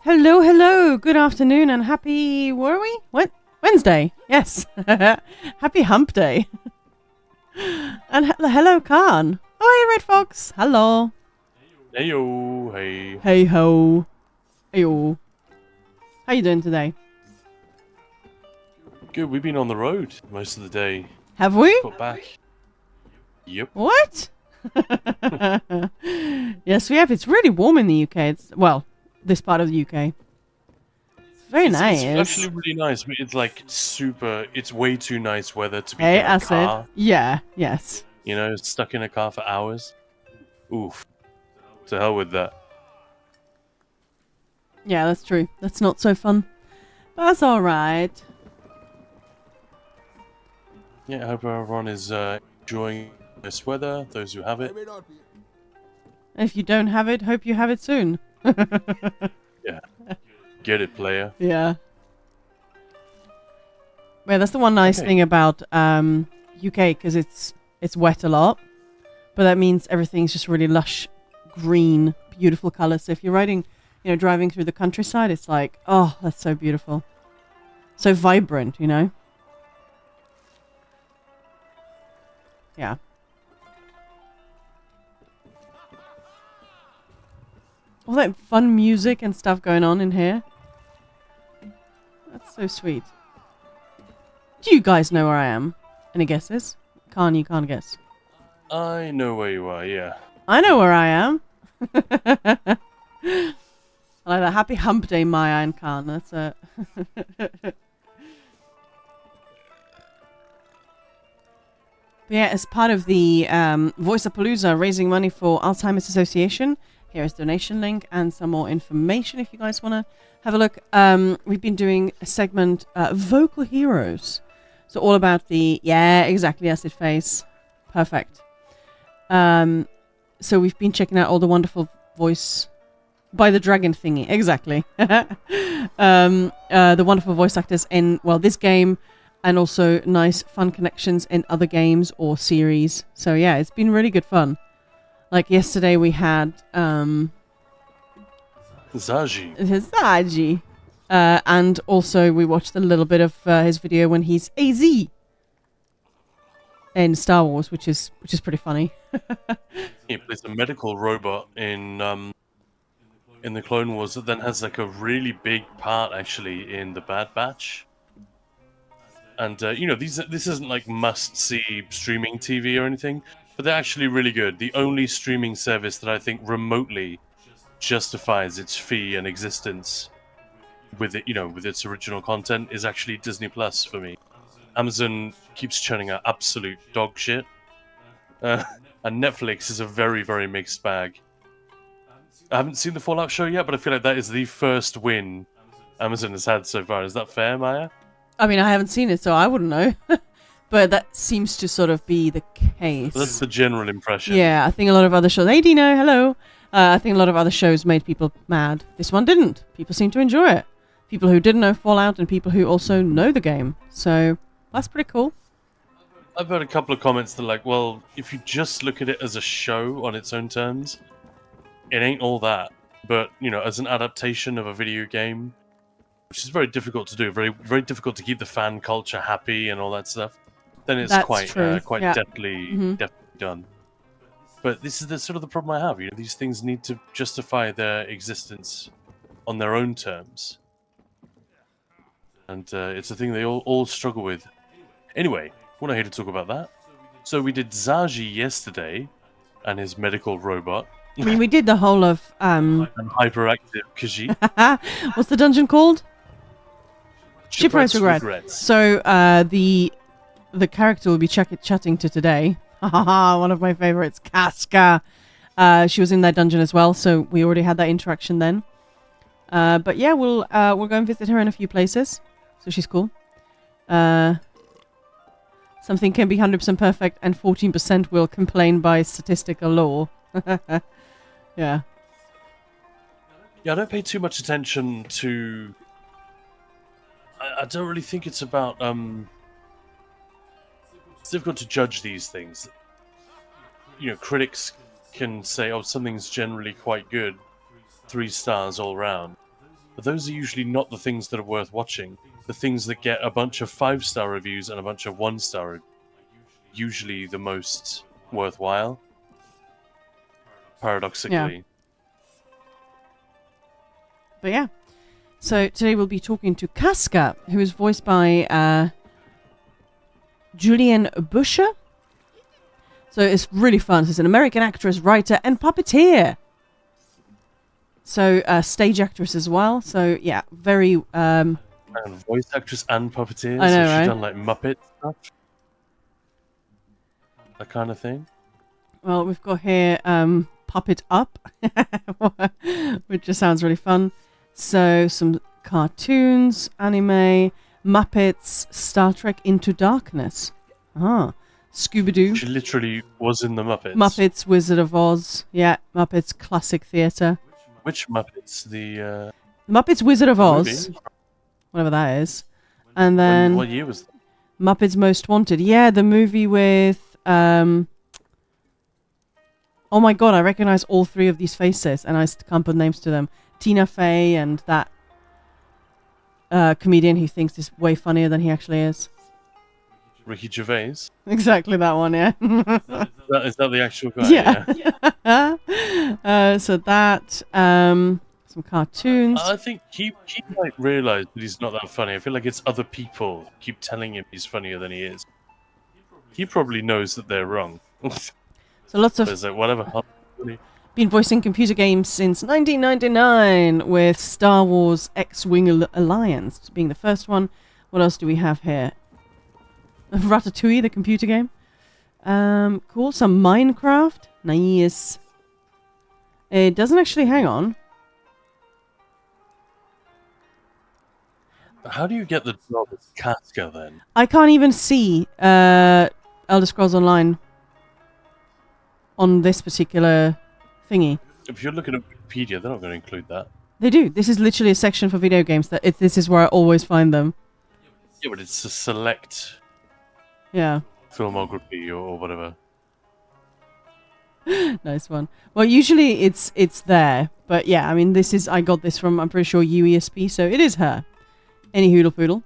Hello, hello. Good afternoon and happy, were we? What? Wednesday. Yes. Happy hump day. And hello, Khan. Oh, hey, Red Fox. Hello. Heyo, hey. Hey ho. Heyo. How you doing today? Good, we've been on the road most of the day. Have we? Got back. Yep. What? Yes, we have. It's really warm in the UK. Well, this part of the UK. It's very nice. It's actually really nice. It's like it's way too nice weather to be Hey, in a acid. car. Yeah, yes. You know, stuck in a car for hours. Oof. To hell with that. Yeah, that's true. That's not so fun. But that's alright. Yeah, I hope everyone is enjoying this weather, those who have it. And if you don't have it, hope you have it soon. Yeah. Get it, player. Yeah. Yeah, that's the one nice thing about UK, because it's wet a lot. But that means everything's just really lush, green, beautiful colours. So if you're driving through the countryside, it's like, oh, that's so beautiful. So vibrant, you know? Yeah. All that fun music and stuff going on in here. That's so sweet. Do you guys know where I am? Any guesses? You can't guess. I know where you are, yeah. I know where I am. I like that. Happy hump day, Maya and Khan. That's it. Yeah, as part of the Voiceapalooza raising money for Alzheimer's Association, here is donation link and some more information if you guys want to have a look. We've been doing a segment, Vocal Heroes. So all about exactly, acid face. Perfect. So we've been checking out all the wonderful voice by the dragon thingy. Exactly. The wonderful voice actors in, this game, and also nice fun connections in other games or series. So yeah, it's been really good fun. Like yesterday we had Zaji. And also we watched a little bit of his video when he's AZ in Star Wars, which is pretty funny. He plays a medical robot in the Clone Wars that then has like a really big part actually in the Bad Batch. And this isn't like must-see streaming TV or anything, but they're actually really good. The only streaming service that I think remotely justifies its fee and existence with it, with its original content, is actually Disney Plus for me. Amazon keeps churning out absolute dog shit, and Netflix is a very, very mixed bag. I haven't seen the Fallout show yet, but I feel like that is the first win Amazon has had so far. Is that fair, Maya? I mean, I haven't seen it, so I wouldn't know. But that seems to sort of be the case. That's the general impression. Yeah, I think a lot of other shows... Hey, Dino, hello! I think a lot of other shows made people mad. This one didn't. People seem to enjoy it. People who didn't know Fallout and people who also know the game. So, that's pretty cool. I've heard a couple of comments that are like, well, if you just look at it as a show on its own terms, it ain't all that. But, as an adaptation of a video game, which is very difficult to do, very, very difficult to keep the fan culture happy and all that stuff, then it's quite deftly done. But this is the sort of the problem I have. These things need to justify their existence on their own terms. And it's a thing they all struggle with. Anyway, we're not here to talk about that. So we did Zaji yesterday and his medical robot. I mean, we did the whole of... and hyperactive Khajiit. What's the dungeon called? Shipwrights Regret. So the character we'll be chatting to today, one of my favorites, Caska. She was in that dungeon as well, so we already had that interaction then. But yeah, we'll go and visit her in a few places. So she's cool. Something can be 100% perfect and 14% will complain by statistical law. Yeah. Yeah, I don't pay too much attention to... I don't really think it's about... It's difficult to judge these things. Critics can say, oh, something's generally quite good. 3 stars all round. But those are usually not the things that are worth watching. The things that get a bunch of 5-star reviews and a bunch of 1-star reviews, usually the most worthwhile. Paradoxically. Yeah. But yeah. So today we'll be talking to Caska, who is voiced by Julianne Busher. So it's really fun. She's an American actress, writer, and puppeteer. So stage actress as well. So yeah, very... and voice actress and puppeteer. I know, so she's right? done like Muppet stuff. That kind of thing. Well, we've got here Puppet Up, which just sounds really fun. So some cartoons, anime, Muppets, Star Trek Into Darkness. Scooby-Doo. She literally was in the Muppets. Muppets, Wizard of Oz. Yeah, Muppets Classic Theatre. Which Muppets? The Muppets Wizard of Oz. movie? Whatever that is. And then What year was that? Muppets Most Wanted. Yeah, the movie with... oh my god, I recognize all three of these faces, and I can't put names to them. Tina Fey and that comedian who thinks is way funnier than he actually is. Ricky Gervais? Exactly that one, yeah. Is that the actual guy? Yeah. So that, some cartoons. I think he might realise that he's not that funny. I feel like it's other people who keep telling him he's funnier than he is. He probably knows that they're wrong. So lots of... There's like, whatever. Been voicing computer games since 1999 with Star Wars X-Wing Alliance being the first one. What else do we have here? Ratatouille, the computer game. Cool. Some Minecraft. Nice. It doesn't actually... Hang on. How do you get the job as Caska then? I can't even see Elder Scrolls Online on this particular thingy. If you're looking at Wikipedia, they're not going to include that. They do. This is literally a section for video games. This is where I always find them. Yeah, but it's a select Yeah. filmography or whatever. Nice one. Well, usually it's there, but yeah, I mean, I got this from, I'm pretty sure, UESP, so it is her. Any hoodle poodle.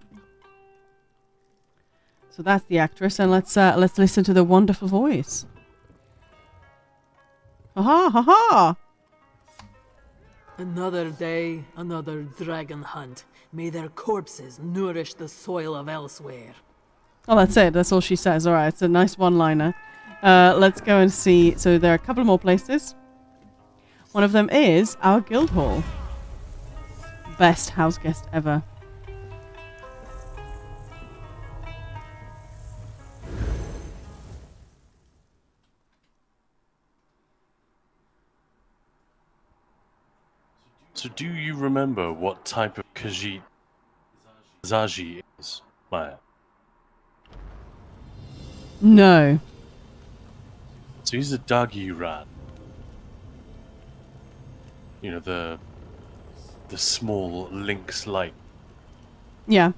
So that's the actress, and let's listen to the wonderful voice. Ha ha ha! Another day, another dragon hunt. May their corpses nourish the soil of elsewhere. Oh, that's it. That's all she says. All right, it's a nice one-liner. Let's go and see. So there are a couple more places. One of them is our guild hall. Best house guest ever. So do you remember what type of Khajiit Zaji is, Maya? No. So he's a doggy rat. You know, the small lynx-like. Yeah.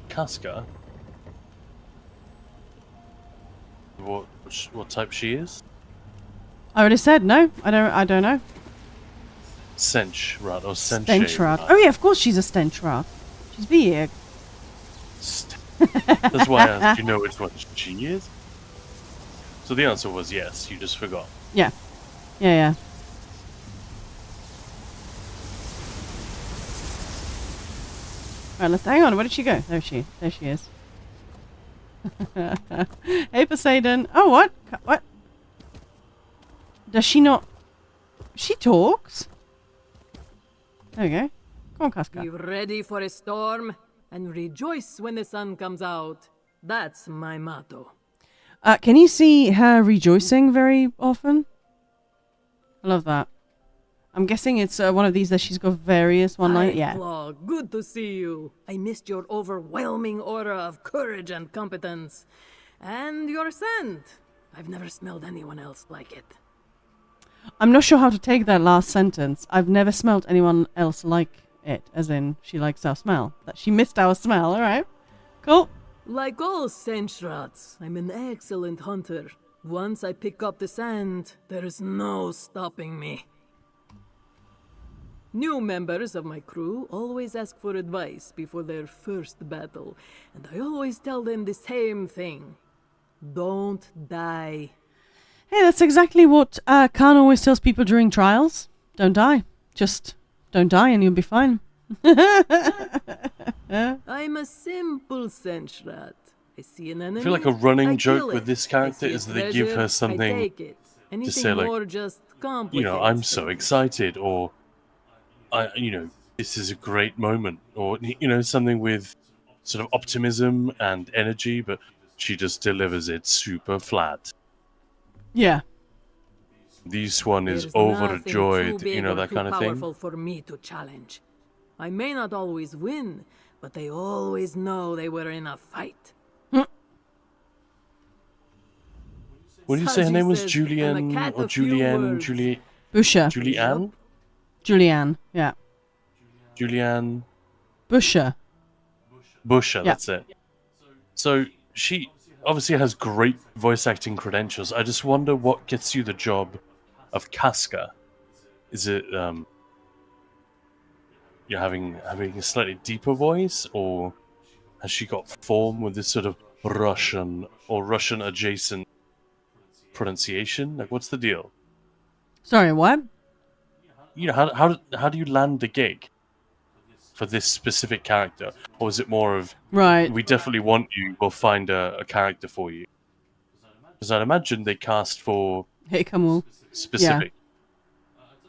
Caska? What type she is? I already said no. I don't know. Stench rat or Senche Stench rat. Oh yeah, of course she's a stench rat. She's big. That's why I asked, do you know which one she is? So the answer was yes, you just forgot. Yeah. Yeah. Alright, let's hang on. Where did she go? There she is. Hey Poseidon. Oh, what? What? Does she not? She talks. There we go. Come on, Caska. Be ready for a storm and rejoice when the sun comes out. That's my motto. Can you see her rejoicing very often? I love that. I'm guessing it's one of these that she's got various one-line. Yeah. Claw, good to see you. I missed your overwhelming aura of courage and competence. And your scent. I've never smelled anyone else like it. I'm not sure how to take that last sentence. I've never smelled anyone else like it, as in she likes our smell. That she missed our smell. All right. Cool. Like all scent rats, I'm an excellent hunter. Once I pick up the scent, there is no stopping me. New members of my crew always ask for advice before their first battle, and I always tell them the same thing. Don't die. Hey, that's exactly what Khan always tells people during trials. Don't die. Just don't die and you'll be fine. I'm a simple Sensrat. I see an enemy. I feel like a running I joke kill with it. this I character see a is that they give treasure, her I something take it. Anything say, like, more just complicates you know, I'm so things. excited, or this is a great moment, or something with sort of optimism and energy, but she just delivers it super flat. Yeah. This one is There's nothing overjoyed, too big or that too kind of thing. powerful for me to challenge. I may not always win, but they always know they were in a fight. What did you say her Saji name was? says, Julian "I'm a cat or of few Julianne? words." Busher. Julianne? Julianne. Yeah. Julianne Busher. Busher, Yeah. that's it. So she obviously has great voice acting credentials. I just wonder what gets you the job of Caska. Is it you're having a slightly deeper voice, or has she got form with this sort of Russian or Russian adjacent pronunciation? Like, what's the deal? Sorry, what? How do you land a gig for this specific character, or is it more of Right. we definitely want you, we'll find a character for you? Because I'd imagine they cast for Hey, Kamul. specific.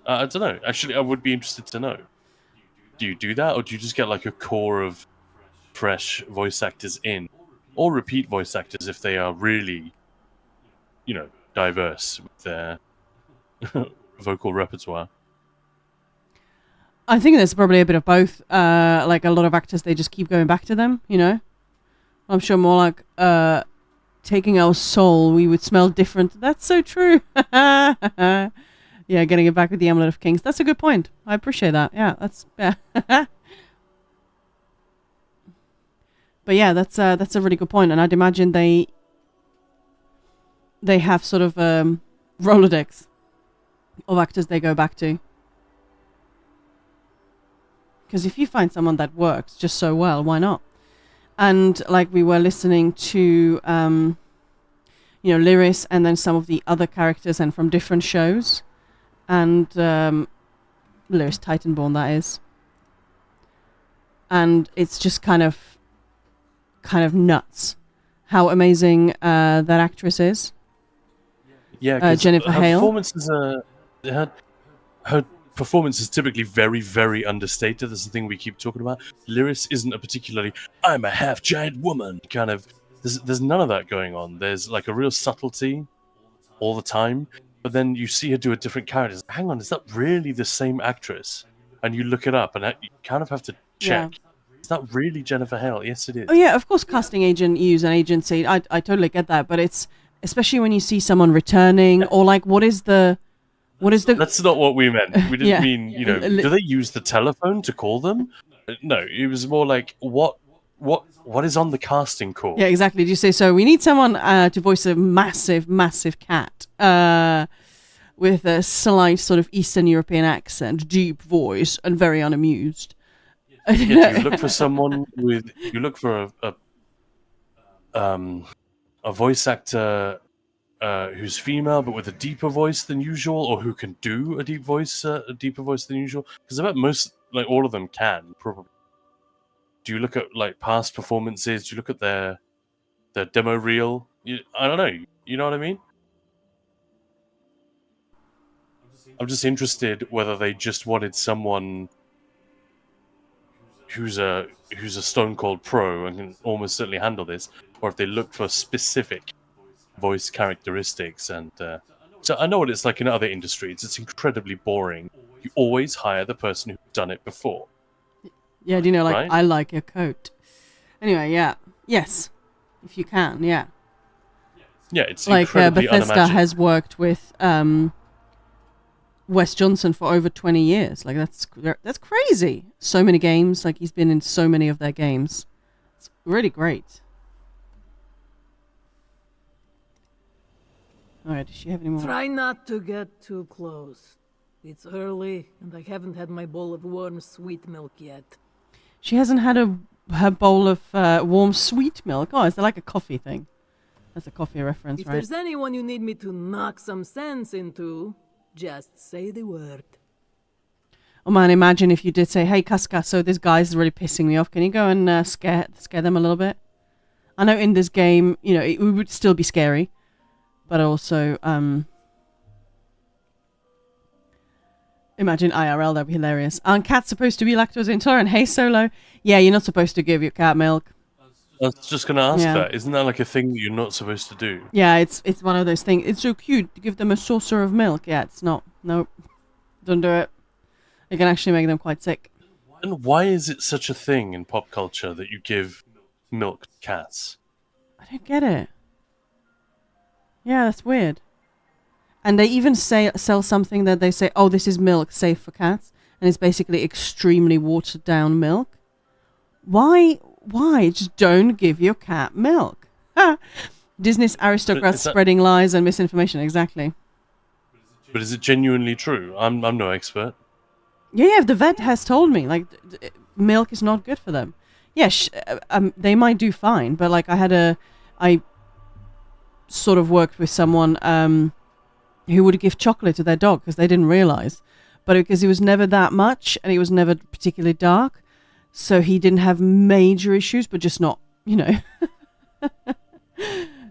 I don't know. Actually, I would be interested to know. Do you do that, or do you just get like a core of fresh voice actors in, or repeat voice actors if they are really, diverse with their vocal repertoire? I think there's probably a bit of both. Like a lot of actors, they just keep going back to them, I'm sure more like taking our soul, we would smell different. That's so true. Yeah, getting it back with the Amulet of Kings. That's a good point. I appreciate that. Yeah, yeah. But yeah, that's a really good point, and I'd imagine they have sort of Rolodex of actors they go back to. Because if you find someone that works just so well, why not? And like we were listening to, Lyris and then some of the other characters and from different shows. And Lyris Titanborn, that is. And it's just kind of nuts how amazing that actress is. Yeah, Jennifer her Hale. performances her performance is typically very, very understated. That's the thing we keep talking about. Lyris isn't a particularly "I'm a half giant woman" kind of. There's none of that going on. There's like a real subtlety all the time, but then you see her do a different character. Hang on, is that really the same actress? And you look it up, and you kind of have to check. Yeah. Is that really Jennifer Hale? Yes, it is. Oh yeah, of course, casting agent use an agency. I totally get that, but it's especially when you see someone returning or like what is the. That's not what we meant. We didn't Yeah. mean, do they use the telephone to call them? No, it was more like, what is on the casting call? Yeah, exactly. Did you say so? We need someone to voice a massive, massive cat with a slight sort of Eastern European accent, deep voice, and very unamused. Yeah, do you look for someone you look for a voice actor who's female but with a deeper voice than usual, or who can do a deeper voice than usual? Because I bet most, like all of them, can probably. Do you look at like past performances? Do you look at their demo reel? I don't know. You know what I mean? I'm just interested whether they just wanted someone who's a stone cold pro and can almost certainly handle this, or if they look for specific voice characteristics. And so I know what it's like in other industries. It's incredibly boring. You always hire the person who's done it before. Yeah, do you know, like, right? I like your coat. Anyway, yeah. Yes. If you can, yeah. Yeah, it's like incredibly Bethesda unimagined. has worked with Wes Johnson for over 20 years. Like, that's crazy. So many games. Like, he's been in so many of their games. It's really great. Alright, does she have any more? Try not to get too close. It's early, and I haven't had my bowl of warm, sweet milk yet. She hasn't had her bowl of warm sweet milk. Oh, is that like a coffee thing? That's a coffee reference, If right? there's anyone you need me to knock some sense into, just say the word. Oh man, imagine if you did say, "Hey, Caska, so this guy's really pissing me off. Can you go and scare them a little bit?" I know in this game, it would still be scary, but also, imagine IRL. That'd be hilarious. Aren't cats supposed to be lactose intolerant? Hey, Solo. Yeah, you're not supposed to give your cat milk. I was just going to ask Yeah. that. Isn't that like a thing that you're not supposed to do? Yeah, it's one of those things. It's so cute to give them a saucer of milk. Yeah, it's not. Nope. Don't do it. It can actually make them quite sick. And why is it such a thing in pop culture that you give milk to cats? I don't get it. Yeah, that's weird. And they even sell something that they say, "Oh, this is milk safe for cats," and it's basically extremely watered down milk. Why? Just don't give your cat milk. Disney's aristocrats spreading lies and misinformation. Exactly. But is it genuinely true? I'm no expert. Yeah. The vet has told me milk is not good for them. Yeah, they might do fine, but like I sort of worked with someone who would give chocolate to their dog because they didn't realize, but because it was never that much and it was never particularly dark, so he didn't have major issues, but just not,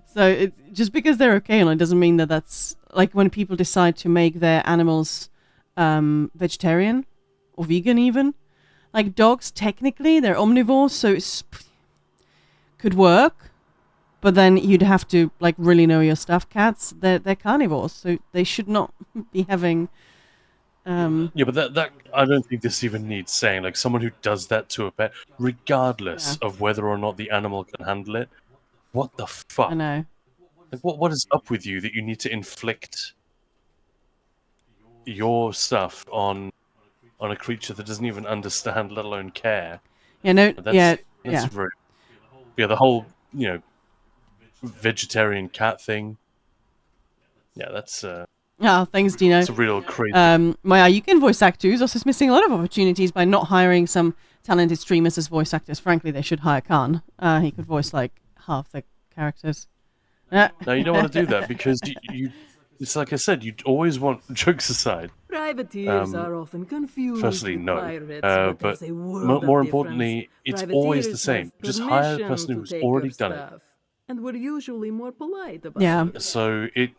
So just because they're okay on it doesn't mean that that's like when people decide to make their animals vegetarian or vegan even. Like dogs, technically, they're omnivores, so it could work. But then you'd have to like really know your stuff. Cats, they're carnivores, so they should not be having. Yeah, but that I don't think this even needs saying. Like someone who does that to a pet, regardless of whether or not the animal can handle it, what the fuck? I know. Like, what is up with you that you need to inflict your stuff on a creature that doesn't even understand, let alone care? Yeah, no, That's yeah. very, the whole vegetarian cat thing. Yeah, that's Oh, thanks, Dino. it's a real crazy. Maya, you can voice act too. Zoss is missing a lot of opportunities by not hiring some talented streamers as voice actors. Frankly, they should hire Khan. He could voice like half the characters. No, you don't want to do that because you it's like I said, you always want, jokes aside. Privateers are often confused Firstly, with no. pirates, But there's a world more of importantly, it's difference. always the Privateers same. have Just hire the permission person to who's take already your done it. stuff, and we're usually more polite about Yeah. it. So it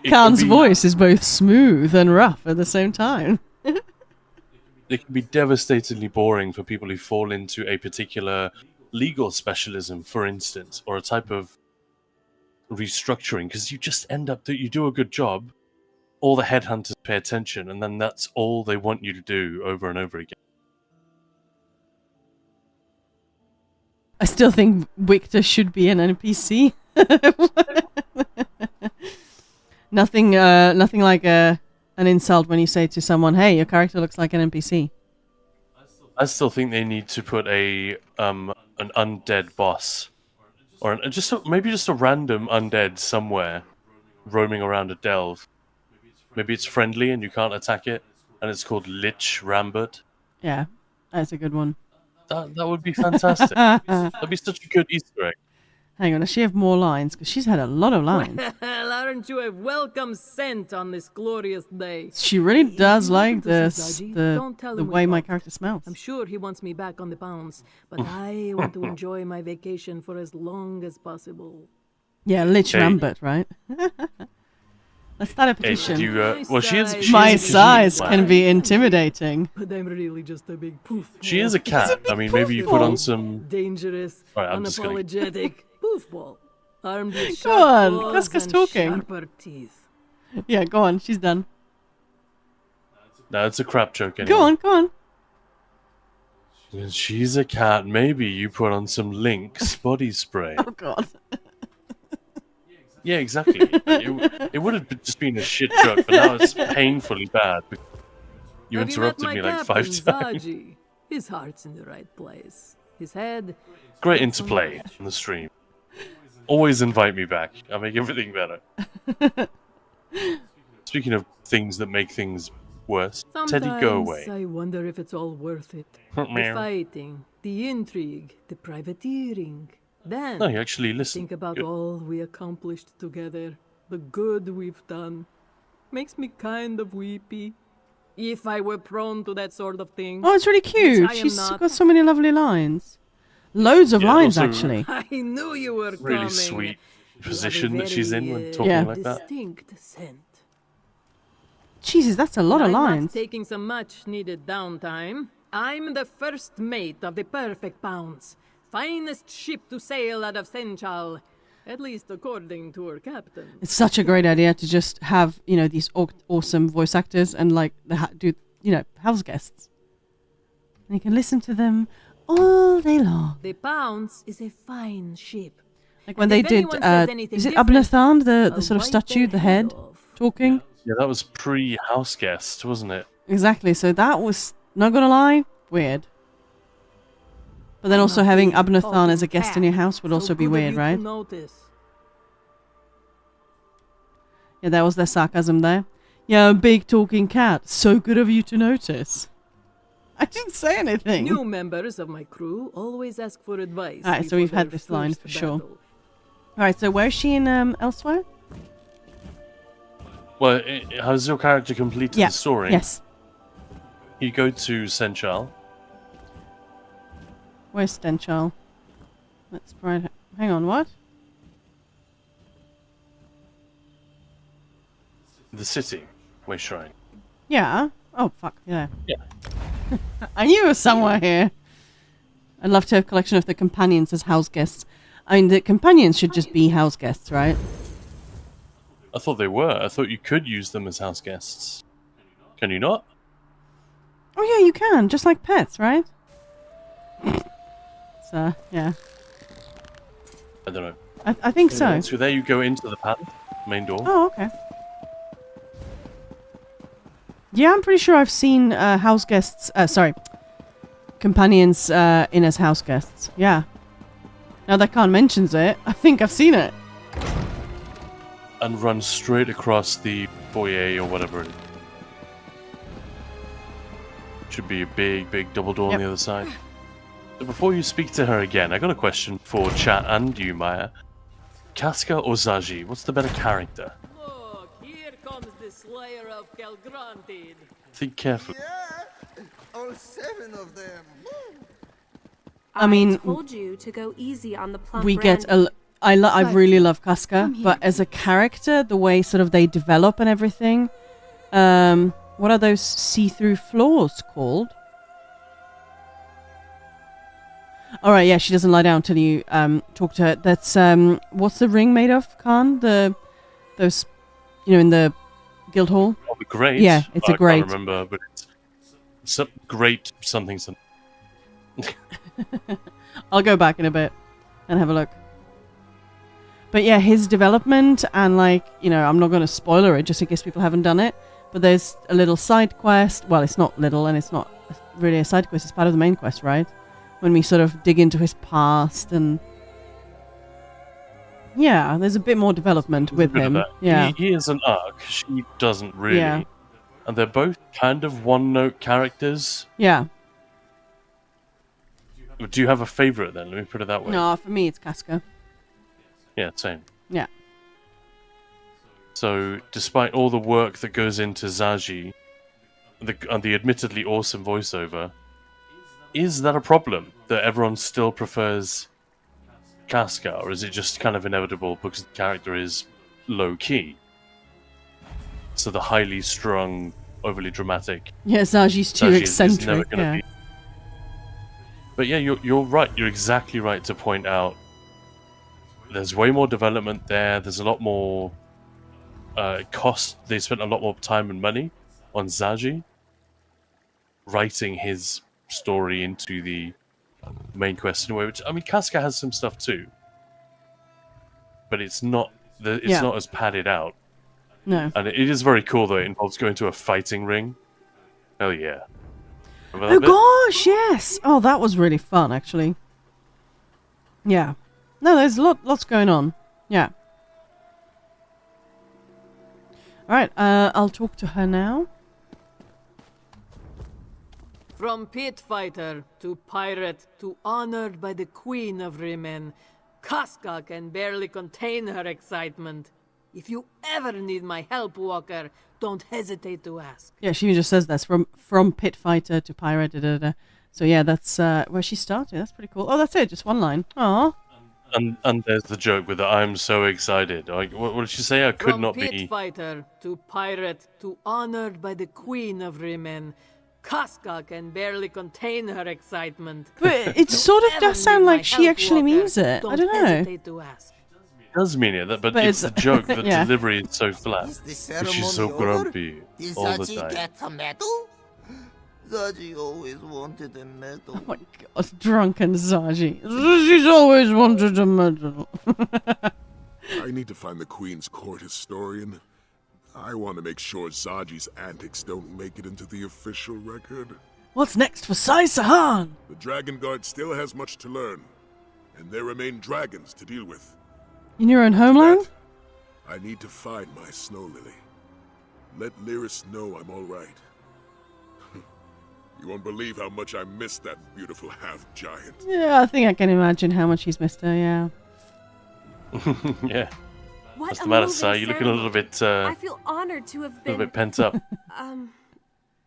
Khan's can be, voice is both smooth and rough at the same time. it can be devastatingly boring for people who fall into a particular legal specialism, for instance, or a type of restructuring, because you just end up that you do a good job, all the headhunters pay attention, and then that's all they want you to do over and over again. I still think Victor should be an NPC. Nothing like an insult when you say to someone, "Hey, your character looks like an NPC." I still think they need to put an undead boss, or maybe just a random undead somewhere, roaming around a delve. Maybe it's friendly and you can't attack it, and it's called Lich Rambert. Yeah, that's a good one. That would be fantastic. That'd be such a good Easter egg. Hang on, does she have more lines? Because she's had a lot of lines. Well, aren't you a welcome scent on this glorious day? She really does like Don't tell the him we way my talked. character smells. I'm sure he wants me back on the pounds, but I want to enjoy my vacation for as long as possible. Yeah, Lich Hey. Rambert, right? Let's start a Hey, petition. do you, well, she is. She My is a size cat. can be intimidating. But I'm really just a big poof. She is a cat. I mean, maybe you put on some. Dangerous, Alright, I'm just gonna- unapologetic poof ball. Armed with Go sharp on, claws Kaska's and talking. sharper teeth. Yeah, go on, she's done. No, it's a crap joke. Anyway. Go on. She's a cat. Maybe you put on some Lynx body spray. Oh god. Yeah, exactly. It would have just been a shit joke, but now it's painfully bad. You Have interrupted met me my like 5 captain, times. Zaji? His heart's in the right place. His head. Great interplay on the stream. Always invite me back. I'll make everything better. speaking of things that make things worse, Sometimes Teddy, go away. I wonder if it's all worth it. The Meow. fighting, the intrigue, the privateering. Then No, you actually listen. think about Good. all we accomplished together, the good we've done. Makes me kind of weepy. If I were prone to that sort of thing. Oh, it's really cute. I am She's not. got so many lovely lines. Loads of Yeah, lines, also- actually. I knew you were Really coming. sweet You have a position that she's in when very, talking Yeah. like that. distinct scent. Jesus, that's a lot of I'm lines. not taking some much needed downtime. I'm the first mate of the Perfect Pounds. Finest ship to sail out of Senchal. At least according to her captain. It's such a great idea to just have, you know, these awesome voice actors and like do, you know, house guests. And you can listen to them all day long. The Pounds is a fine ship. Like when And they if did, anyone says anything is it different, Abnathan, the I'll sort of wipe statue, their the head, off. talking? Yeah, that was pre-house guest, wasn't it? Exactly. So that was, not gonna lie, weird. But then I'm also a having big Abnathan as a talking guest in your cat, house would so also be good of weird, you to right? notice. Yeah, that was their sarcasm there. Yeah, a big talking cat. So good of you to notice. I didn't say anything. New members of my crew always ask for advice. Alright, so before we've had their this line first for sure. battle. Alright, so where's she in elsewhere? Well, has your character completed Yeah. the story? Yes. You go to Senchal. Where's Stenchal? Let's try it. Hang on, what? The city, Way Shrine. Yeah. Oh, fuck. Yeah. Yeah. I knew it was somewhere here. I'd love to have a collection of the companions as house guests. I mean, the companions should just be house guests, right? I thought they were. I thought you could use them as house guests. Can you not? Oh, yeah, you can. Just like pets, right? So, yeah. I don't know. I think so. So there you go into the palace, main door. Oh, okay. Yeah, I'm pretty sure I've seen house guests. Sorry, companions in as house guests. Yeah. Now that Khan mentions it, I think I've seen it. And run straight across the foyer or whatever it is. Should be a big, big double door on Yep. the other side. So before you speak to her again, I got a question for chat and you, Maya. Caska or Zaji? What's the better character? Look, here comes the Slayer of Kelgranted. Think carefully. Yeah, all 7 of them. I mean, told you to go easy on the plum we brandy. get I really love Caska, but as a character, the way sort of they develop and everything. What are those see-through floors called? All right, yeah, she doesn't lie down till you talk to her. That's what's the ring made of, Khan? Those, you know, in the guild hall. Oh, the grate? Yeah, it's a I grate. can't remember, but it's great something. I'll go back in a bit and have a look. But yeah, his development and like, you know, I'm not going to spoiler it just in case people haven't done it. But there's a little side quest. Well, it's not little and it's not really a side quest. It's part of the main quest, right? When we sort of dig into his past and yeah, there's a bit more development with Bit of him. that. Yeah. He is an arc. She doesn't really. Yeah. And they're both kind of one-note characters. Yeah. Do you have a favorite then? Let me put it that way. No, for me it's Caska. Yeah, same. Yeah. So, despite all the work that goes into Zaji, and the admittedly awesome voiceover, is that a problem that everyone still prefers Caska, or is it just kind of inevitable because the character is low key? So the highly strung, overly dramatic Yeah, Zaji's too Zaji is never eccentric. gonna Yeah. be. But yeah, you're right. You're exactly right to point out. There's way more development there. There's a lot more cost. They spent a lot more time and money on Zaji writing his story into the main quest in a way. Which I mean, Caska has some stuff too, but it's not. It's Yeah. not as padded out. No. And it is very cool though. It involves going to a fighting ring. Hell yeah! Remember Oh that bit? gosh, yes. Oh, that was really fun, actually. Yeah. No, there's lots going on. Yeah. Alright, I'll talk to her now. From pit fighter to pirate to honored by the Queen of Rimen, Caska can barely contain her excitement. If you ever need my help, Walker, don't hesitate to ask. Yeah, she just says that's from pit fighter to pirate. Da, da, da. So yeah, that's where she started. That's pretty cool. Oh, that's it. Just one line. Aw. And there's the joke with the "I'm so excited." Like, what did she say? I could From not pit be. fighter to pirate to honored by the Queen of Rimen, Caska can barely contain her excitement. But it sort of does sound like she actually means it. I don't know. Hesitate to ask. Does mean it, but But it's the joke. The yeah. delivery is so flat. Is the But she's so ceremony over? grumpy Did all the Zaji time. get a medal? Zaji always wanted a medal. Oh my god, drunken Zaji. She's always wanted a medal. I need to find the Queen's Court historian. I want to make sure Zaji's antics don't make it into the official record. What's next for Sai Sahan? The Dragon Guard still has much to learn, and there remain dragons to deal with. In your own homeland? That, I need to find my Snow Lily. Let Lyris know I'm all right. You won't believe how much I miss that beautiful half-giant. Yeah, I think I can imagine how much he's missed her, yeah. Yeah. What What's a the matter, moving Sai? You're looking a little bit, I feel honored to have a little been bit pent up.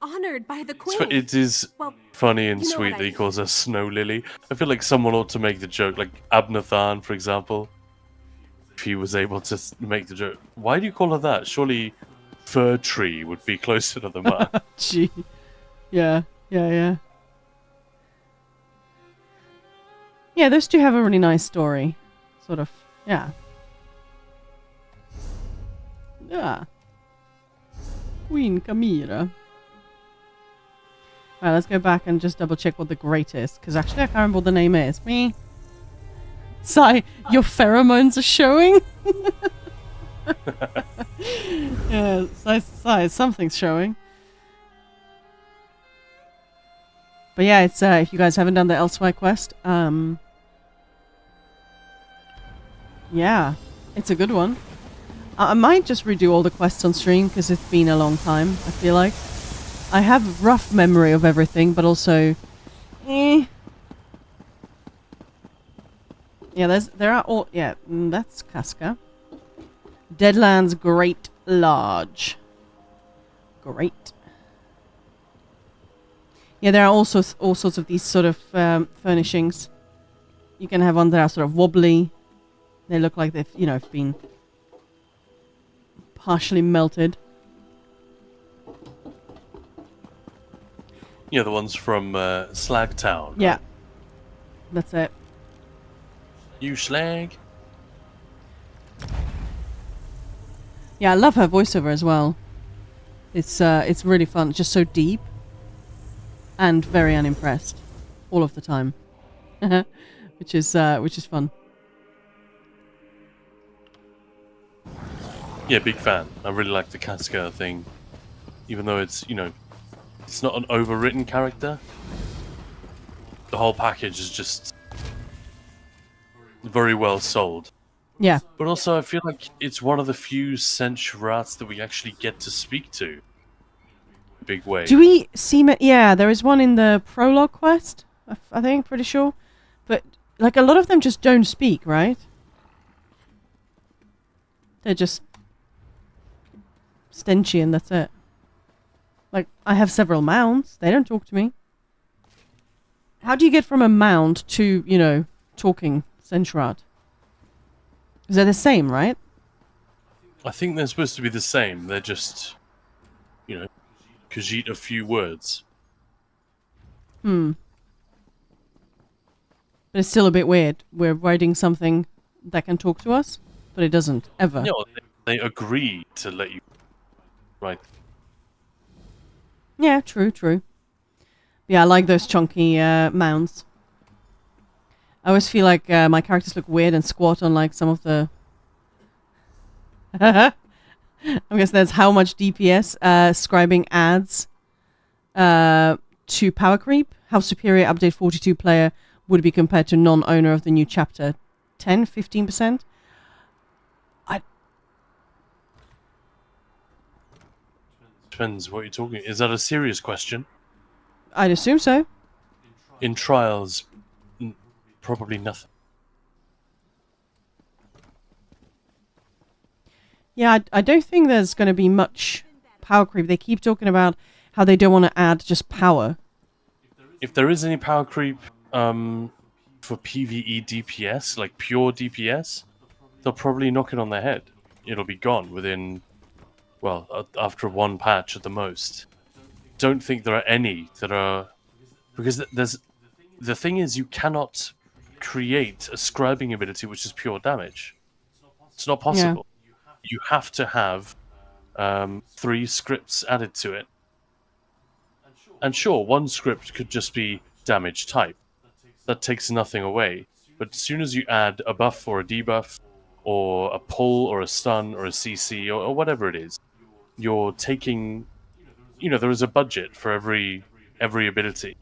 honored by the Queen. So it is Well, funny and you know sweet what that he I calls her Snow Lily. I feel like someone ought to make the joke, like Abnathan, for example. If he was able to make the joke. Why do you call her that? Surely Fir Tree would be closer to the mark. Gee. Yeah. Yeah, those two have a really nice story. Sort of. Yeah. Yeah. Queen Camira. Alright, let's go back and just double check what the great is. Because actually I can't remember what the name is. Me. Sai, your pheromones are showing? Yeah, Sai, something's showing. But yeah, it's if you guys haven't done the Elsewhere quest, yeah, it's a good one. I might just redo all the quests on stream because it's been a long time, I feel like. I have rough memory of everything, but also... Yeah, there are all... Yeah, that's Caska. Deadlands Great Large. Great. Yeah, there are also all sorts of these sort of furnishings. You can have ones that are sort of wobbly. They look like they've, been partially melted. Yeah, the ones from Slag Town. Yeah, that's it. You slag. Yeah, I love her voiceover as well. It's really fun. It's just so deep and very unimpressed all of the time, which is fun. Yeah, big fan. I really like the Caska thing, even though it's it's not an overwritten character. The whole package is just very well sold. Yeah. But also, I feel like it's one of the few Sensurats that we actually get to speak to. Big way. Do we see? Yeah, there is one in the prologue quest. I think, pretty sure. But like a lot of them just don't speak, right? They're just stenchy, and that's it. Like I have several mounds. They don't talk to me. How do you get from a mound to talking Sensurat? Is that the same, right? I think they're supposed to be the same. They're just, Khajiit a few words. But it's still a bit weird. We're writing something that can talk to us, but it doesn't, ever. No, they agree to let you write. Yeah, true. Yeah, I like those chunky mounds. I always feel like my characters look weird and squat on like some of the... I guess that's how much DPS scribing adds to power creep. How superior update 42 player would be compared to non-owner of the new chapter. 10, 15%? depends what you're talking. Is that a serious question? I'd assume so. In trials, probably nothing. Yeah, I don't think there's going to be much power creep. They keep talking about how they don't want to add just power. If there is any power creep for PvE DPS, like pure DPS, they'll probably knock it on the head. It'll be gone within, well, after one patch at the most. Don't think there are any that are... Because the thing is, you cannot create a scribing ability which is pure damage. It's not possible. You have to have 3 scripts added to it. And sure, one script could just be damage type. That takes nothing away. But as soon as you add a buff or a debuff, or a pull or a stun or a CC or whatever it is, you're taking... You know, there is a budget for every ability.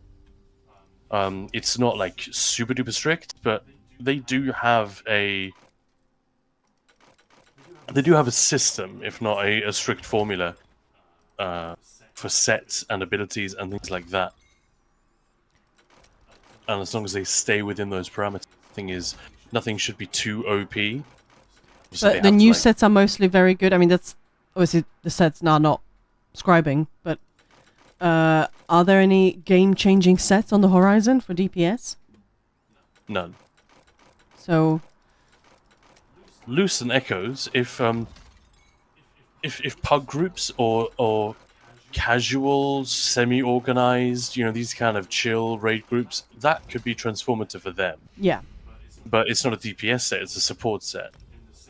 It's not like super duper strict, but they do have a system, if not a strict formula, for sets and abilities and things like that. And as long as they stay within those parameters, the thing is, nothing should be too OP. But the new sets are mostly very good. I mean, that's obviously the sets are not scribing, but are there any game-changing sets on the horizon for DPS? None. So, Loose and Echoes, if pug groups or casuals, semi-organized, you know, these kind of chill raid groups, that could be transformative for them. yeah. But it's not a DPS set, it's a support set.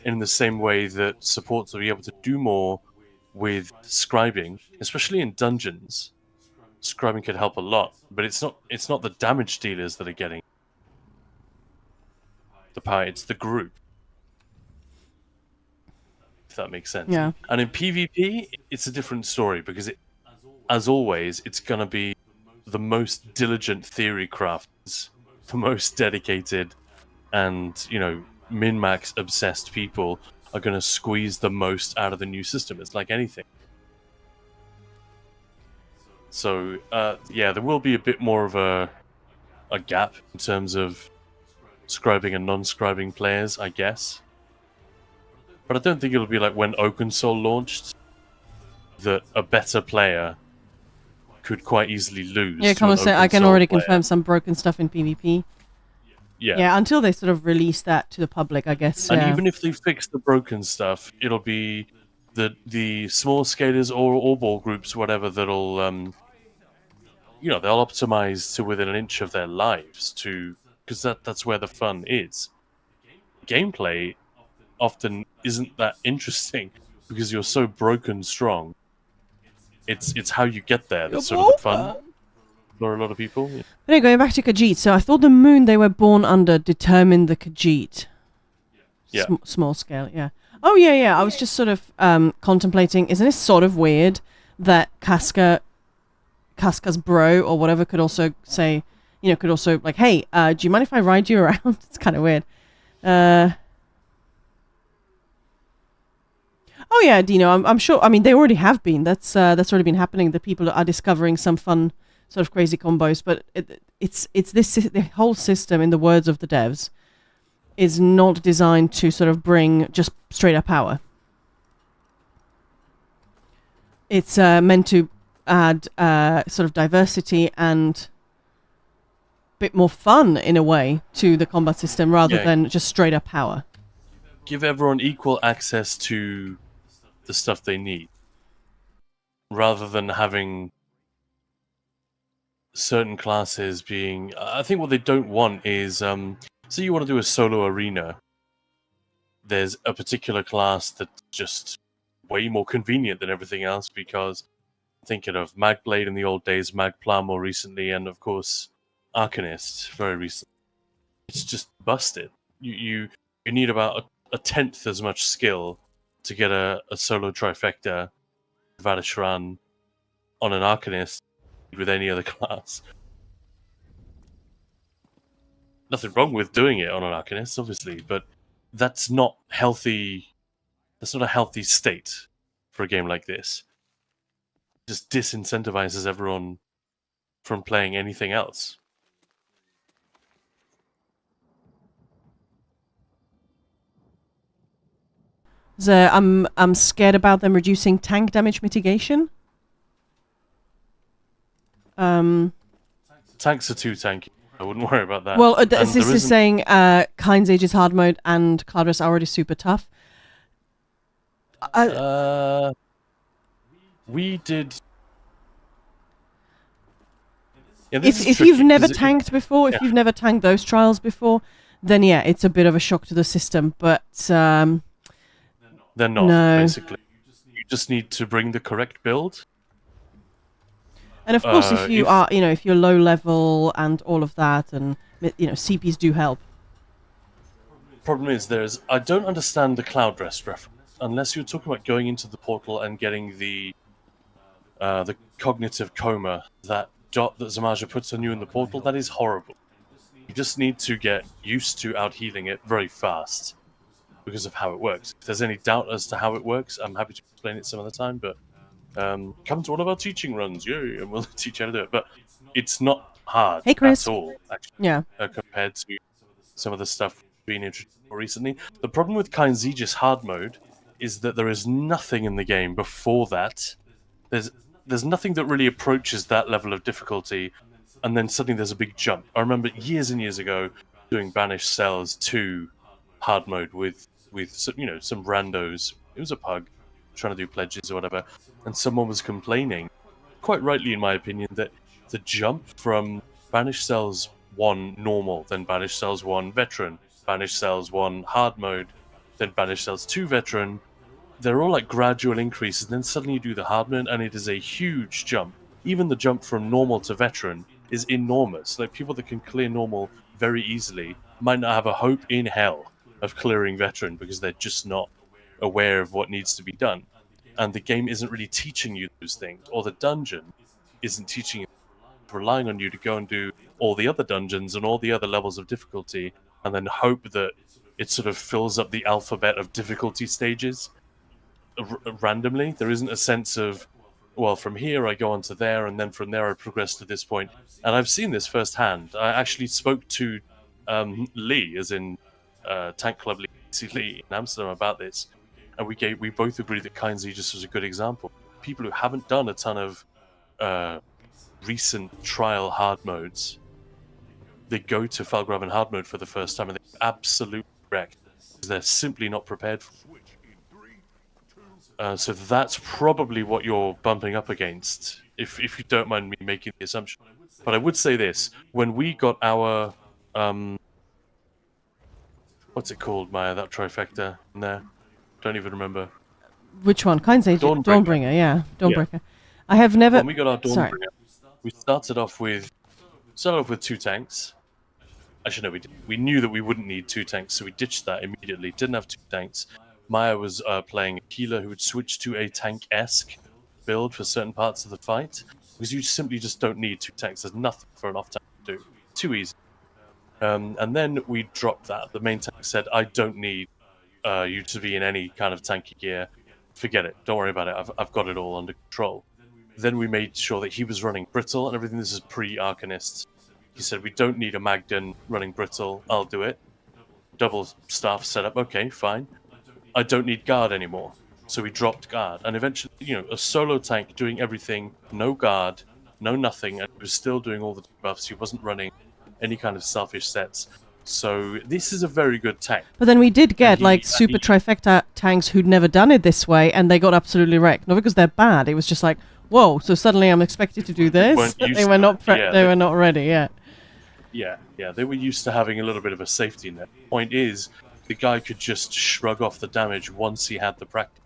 In the same way that supports will be able to do more with scribing, especially in dungeons. Scribing could help a lot, but it's not the damage dealers that are getting the power, it's the group. If that makes sense. Yeah. And in PvP, it's a different story because as always, it's gonna be the most diligent theory crafters, the most dedicated and, you know, min-max obsessed people are going to squeeze the most out of the new system. It's like anything. So, yeah, there will be a bit more of a gap in terms of scribing and non-scribing players, I guess. But I don't think it'll be like when Oakensoul launched, that a better player could quite easily lose. Yeah, come on, say I can Oakensoul already player. confirm some broken stuff in PvP. Yeah, until they sort of release that to the public, I guess. And Yeah. even if they fix the broken stuff, it'll be the small scalers or ball groups, whatever, that'll you know, they'll optimize to within an inch of their lives because that's where the fun is. Gameplay often isn't that interesting because you're so broken strong. It's how you get there that's sort of the fun for a lot of people. Yeah. Anyway, going back to Khajiit, so I thought the moon they were born under determined the Khajiit. Yeah. Small scale, yeah. Oh, yeah. I was just sort of contemplating, isn't it sort of weird that Caska's bro or whatever could also say, you know, could also like, hey, do you mind if I ride you around? It's kind of weird. Oh yeah, Dino, I'm sure. I mean, they already have been. That's already been happening. The people are discovering some fun, sort of crazy combos. But it's the whole system, in the words of the devs, is not designed to sort of bring just straight up power. It's meant to add sort of diversity and a bit more fun in a way to the combat system rather than just straight up power. Give everyone equal access to the stuff they need, rather than having certain classes being... I think what they don't want is, so you want to do a solo arena, there's a particular class that's just way more convenient than everything else, because I'm thinking of Magblade in the old days, Magpla more recently, and of course Arcanist very recently. It's just busted. You need about a tenth as much skill to get a solo trifecta Vadashran on an Arcanist with any other class. Nothing wrong with doing it on an Arcanist, obviously, but that's not healthy. That's not a healthy state for a game like this. just disincentivizes everyone from playing anything else. So I'm scared about them reducing tank damage mitigation. Tanks are too tanky. I wouldn't worry about that. Well, And this there is isn't- saying Kind's Aegis hard mode and Cloudress are already super tough. We did. Yeah, this is If tricky, you've never 'cause tanked before, if yeah. you've never tanked those trials before, then yeah, it's a bit of a shock to the system. But they're not, no. basically. You just need to bring the correct build. And of course, if you if- are, if you're low level and all of that, and CPs do help. Problem is, I don't understand the Cloudress reference unless you're talking about going into the portal and getting the cognitive coma, that dot that Zamaja puts on you in the portal. That is horrible. You just need to get used to out healing it very fast because of how it works. If there's any doubt as to how it works, I'm happy to explain it some other time. But come to one of our teaching runs, yay, and we'll teach you how to do it. But it's not hard Hey, Chris. at all, actually, Yeah. compared to some of the stuff being introduced more recently. The problem with Kind's Aegis hard mode is that there is nothing in the game before that. There's nothing that really approaches that level of difficulty, and then suddenly there's a big jump. I remember years and years ago doing Banished Cells 2 hard mode with some randos. It was a pug trying to do pledges or whatever, and someone was complaining, quite rightly in my opinion, that the jump from Banished Cells 1 normal, then Banished Cells 1 veteran, Banished Cells 1 hard mode, then Banished Cells 2 veteran, they're all like gradual increases, and then suddenly you do the hard mode and it is a huge jump. Even the jump from normal to veteran is enormous. Like, people that can clear normal very easily might not have a hope in hell of clearing veteran because they're just not aware of what needs to be done. And the game isn't really teaching you those things, or the dungeon isn't teaching you, relying on you to go and do all the other dungeons and all the other levels of difficulty, and then hope that it sort of fills up the alphabet of difficulty stages randomly. There isn't a sense of, well, from here I go on to there, and then from there I progress to this point. And I've seen this firsthand. I actually spoke to Lee, as in Tank Club Lee in Amsterdam, about this, and we both agreed that Kind's Aegis was a good example. People who haven't done a ton of recent trial hard modes, they go to Falgraven hard mode for the first time and they're absolutely wrecked because they're simply not prepared for it. So that's probably what you're bumping up against, if you don't mind me making the assumption. But I would say this: when we got our what's it called, Maya? That trifecta in there. Don't even remember. Which one? Kind's Aegis? Dawnbreaker. Dawnbringer, yeah. Dawnbreaker. I have never... When we got our Sorry. Dawnbringer, we started off with 2 tanks. Actually, no, we didn't. We knew that we wouldn't need 2 tanks, so we ditched that immediately. Didn't have 2 tanks. Maya was playing a healer who would switch to a tank-esque build for certain parts of the fight, because you simply just don't need 2 tanks. There's nothing for an off-tank to do. Too easy. And then we dropped that. The main tank said, I don't need you to be in any kind of tanky gear. Forget it. Don't worry about it. I've got it all under control. Then we made sure that he was running Brittle and everything. This is pre-Arcanist. He said, we don't need a Magden running Brittle. I'll do it. Double staff setup. Okay, fine. I don't need guard anymore. So we dropped guard. And eventually, a solo tank doing everything, no guard, no nothing, and he was still doing all the buffs. He wasn't running any kind of selfish sets. So this is a very good tank. But then we did get And he- super he- trifecta tanks who'd never done it this way, and they got absolutely wrecked. Not because they're bad. It was just like, whoa! So suddenly I'm expected to do this. weren't used They to were it. not. Yeah, They were not ready yet. Yeah, they were used to having a little bit of a safety net. Point is, the guy could just shrug off the damage once he had the practice.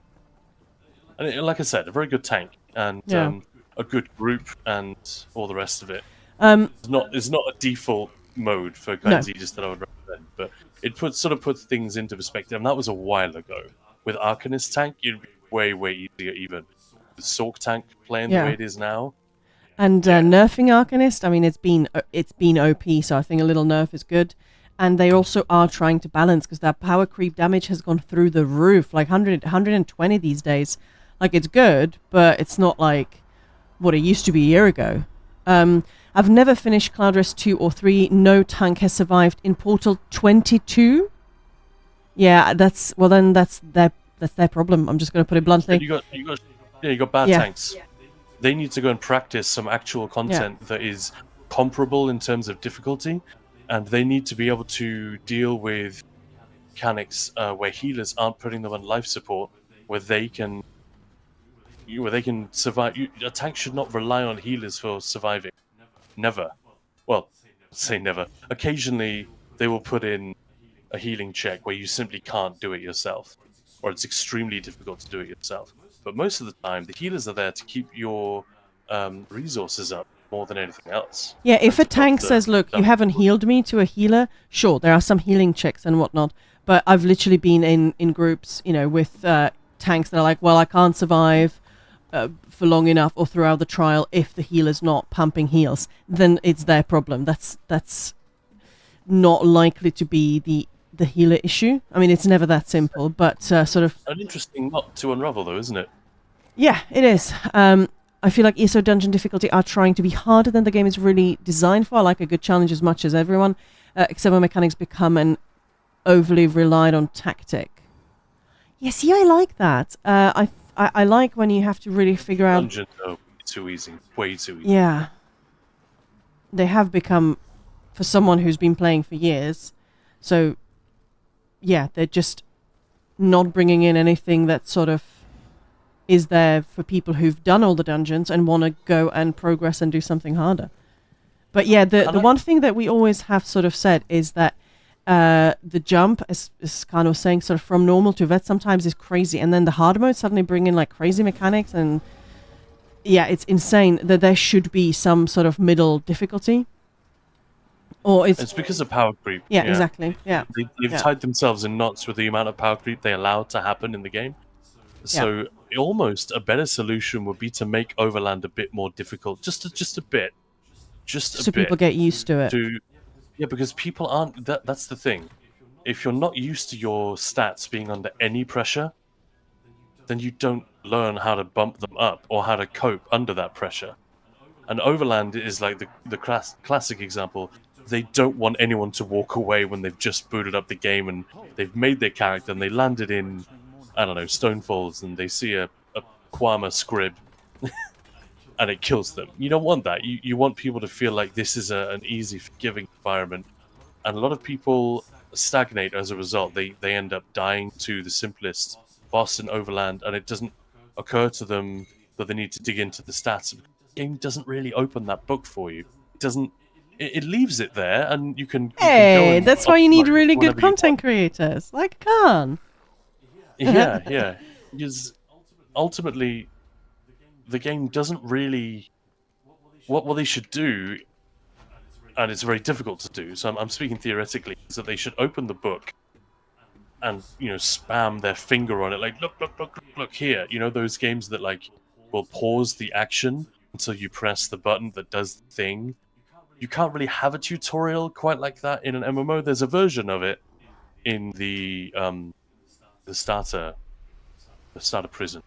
And like I said, a very good tank, and Yeah. a good group, and all the rest of it. Um, It's not a default mode for Kind's Aegis that I would recommend, but it sort of puts things into perspective, and that was a while ago. With Arcanist tank, it'd be way easier even. The Sork tank playing Yeah. the way it is now. And nerfing Arcanist, I mean, it's been OP, so I think a little nerf is good. And they also are trying to balance, because that power creep damage has gone through the roof, like 120 these days. Like, it's good, but it's not like, what it used to be a year ago. I've never finished Cloud Rest 2 or 3. No tank has survived in Portal 22. Yeah, that's their problem. I'm just going to put it bluntly. You got bad tanks. They need to go and practice some actual content that is comparable in terms of difficulty, and they need to be able to deal with mechanics where healers aren't putting them on life support, where they can survive. A tank should not rely on healers for surviving. Never. Well, say never. Occasionally, they will put in a healing check where you simply can't do it yourself, or it's extremely difficult to do it yourself. But most of the time, the healers are there to keep your resources up more than anything else. Yeah, if a tank says, look, you haven't healed me, to a healer, sure, there are some healing checks and whatnot, but I've literally been in groups, with tanks that are like, well, I can't survive for long enough or throughout the trial if the healer's not pumping heals. Then it's their problem. That's not likely to be the healer issue. I mean, it's never that simple, but sort of... An interesting knot to unravel, though, isn't it? Yeah, it is. I feel like ESO dungeon difficulty are trying to be harder than the game is really designed for. I like a good challenge as much as everyone, except when mechanics become an overly relied on tactic. Yeah, see, I like that. I like when you have to really figure out... Dungeons are too easy. Way too easy. Yeah. They have become, for someone who's been playing for years, so, yeah, they're just not bringing in anything that sort of is there for people who've done all the dungeons and want to go and progress and do something harder. But yeah, the one thing that we always have sort of said is that the jump, as Khan was saying, sort of from normal to vet sometimes is crazy, and then the hard mode suddenly bring in like crazy mechanics, and yeah, it's insane that there should be some sort of middle difficulty. Or it's because of power creep. Yeah, exactly. Yeah, they've tied themselves in knots with the amount of power creep they allow to happen in the game. So almost a better solution would be to make Overland a bit more difficult, just a bit, so people get used to it. Yeah, because people aren't. That's the thing. If you're not used to your stats being under any pressure, then you don't learn how to bump them up or how to cope under that pressure. And Overland is like the classic example. They don't want anyone to walk away when they've just booted up the game and they've made their character and they landed in, I don't know, Stonefalls, and they see a Kwama scrib and it kills them. You don't want that. You want people to feel like this is an easy, forgiving environment. And a lot of people stagnate as a result. They end up dying to the simplest boss in Overland, and it doesn't occur to them that they need to dig into the stats. The game doesn't really open that book for you. It doesn't. It leaves it there, and you can. Hey, that's why you need really good content creators like Khan. Yeah. Because ultimately, the game doesn't really. What they should do, and it's very difficult to do, so I'm speaking theoretically, is that they should open the book and, spam their finger on it, like, look here. Those games that, like, will pause the action until you press the button that does the thing. You can't really have a tutorial quite like that in an MMO. There's a version of it in the starter prison,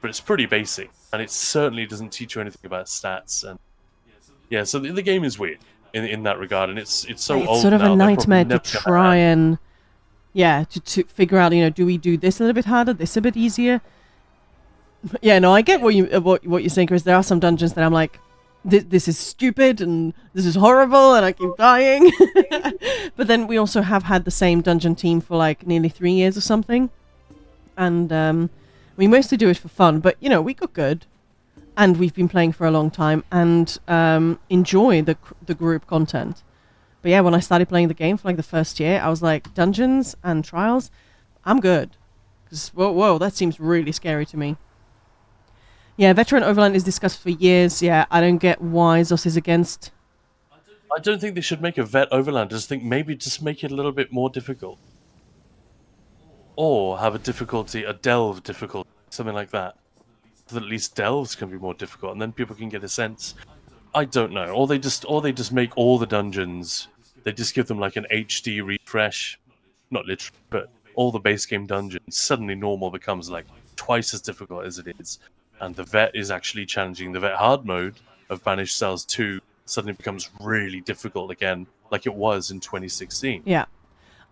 but it's pretty basic, and it certainly doesn't teach you anything about stats. And yeah, so the game is weird in that regard, and it's so old. It's sort of now, a nightmare to try and to figure out. Do we do this a little bit harder, this a bit easier? Yeah, no, I get what you're saying, Chris. There are some dungeons that I'm like, this is stupid and this is horrible and I keep dying. But then we also have had the same dungeon team for like nearly 3 years or something. And we mostly do it for fun, but we got good. And we've been playing for a long time and enjoy the group content. But yeah, when I started playing the game for like the first year, I was like, dungeons and trials, I'm good. Because, whoa, that seems really scary to me. Yeah, Veteran Overland is discussed for years. Yeah, I don't get why Zos is against. I don't think they should make a Vet Overland. I just think maybe just make it a little bit more difficult. Or have a delve difficulty, something like that. So that at least delves can be more difficult, and then people can get a sense. I don't know. Or they just make all the dungeons. They just give them like an HD refresh. Not literally, but all the base game dungeons. Suddenly normal becomes like twice as difficult as it is. and the vet is actually challenging the vet hard mode of Banished Cells 2 suddenly becomes really difficult again, like it was in 2016. Yeah.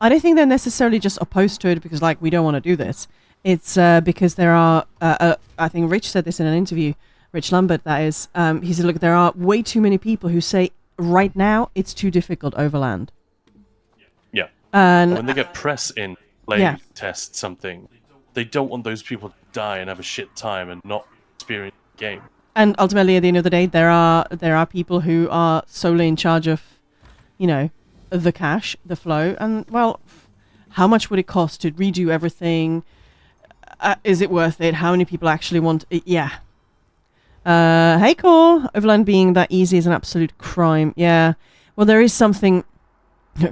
I don't think they're necessarily just opposed to it because, like, we don't want to do this. It's because there are, I think Rich said this in an interview, Rich Lambert, that is, he said, look, there are way too many people who say right now it's too difficult overland. Yeah. And when they get press in, play Yeah. test something, they don't want those people to die and have a shit time and not experience the game. And ultimately, at the end of the day, there are people who are solely in charge of, you know, the cash, the flow, and well, how much would it cost to redo everything? Is it worth it? How many people actually want it? Yeah. Hey, Core. Overland being that easy is an absolute crime. Yeah. Well, there is something.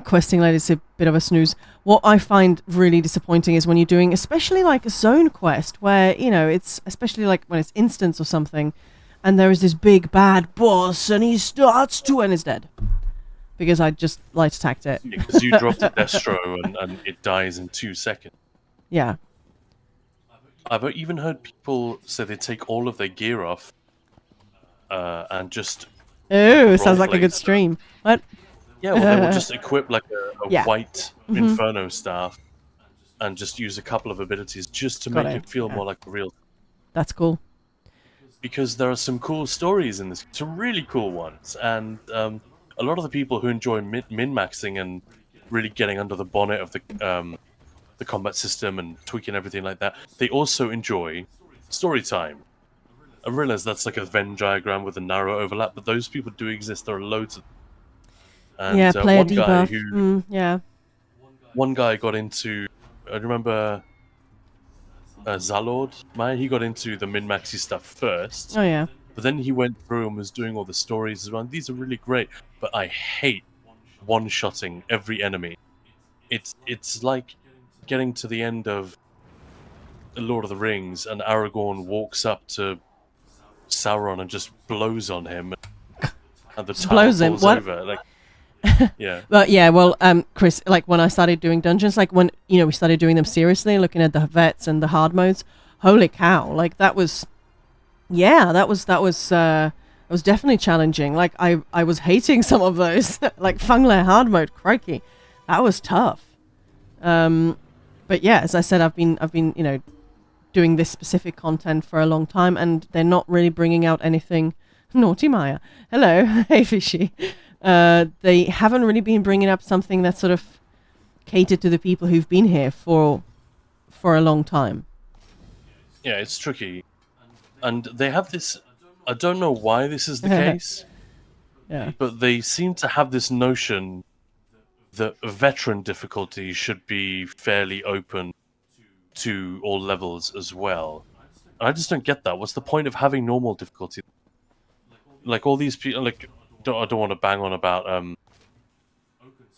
Questing Lady is a bit of a snooze. What I find really disappointing is when you're doing, especially like a zone quest, where, you know, it's especially like when it's instance or something, and there is this big bad boss, and he starts to and is dead. Because I just light attacked it. Because you dropped a Destro and it dies in 2 seconds. Yeah. I've even heard people say they take all of their gear off and just... Oh, sounds like a roleplay good stuff. stream. What? Yeah, well, they will just equip like a Yeah. white Inferno staff and just use a couple of abilities just to Got make it, it feel yeah. more like a real... That's cool. Because there are some cool stories in this, some really cool ones, and a lot of the people who enjoy min-maxing and really getting under the bonnet of the combat system and tweaking everything like that, they also enjoy story time. I realize that's like a Venn diagram with a narrow overlap, but those people do exist. There are loads of them. And Yeah, player one guy debuff. who Yeah. one guy got into, I remember Zalord, he got into the min-maxy stuff first. Oh, yeah. But then he went through and was doing all the stories as well. And these are really great, but I hate one-shotting every enemy. It's like getting to the end of Lord of the Rings and Aragorn walks up to Sauron and just blows on him, and the tower blows him? falls What? over. Like, yeah, But yeah, well, Chris, like when I started doing dungeons, like when, you know, we started doing them seriously, looking at the vets and the hard modes, holy cow, like that was, yeah, that was definitely challenging. Like I was hating some of those, like Fungler hard mode, crikey, that was tough. But yeah, as I said, I've been, you know, doing this specific content for a long time, and they're not really bringing out anything. Naughty Maya, hello, hey Fishy. They haven't really been bringing up something that's sort of catered to the people who've been here for a long time. yeah, it's tricky, and they have this. I don't know why this is the case, Yeah. but they seem to have this notion that veteran difficulty should be fairly open to all levels as well. And I just don't get that. What's the point of having normal difficulty? Like all these people, like I don't want to bang on about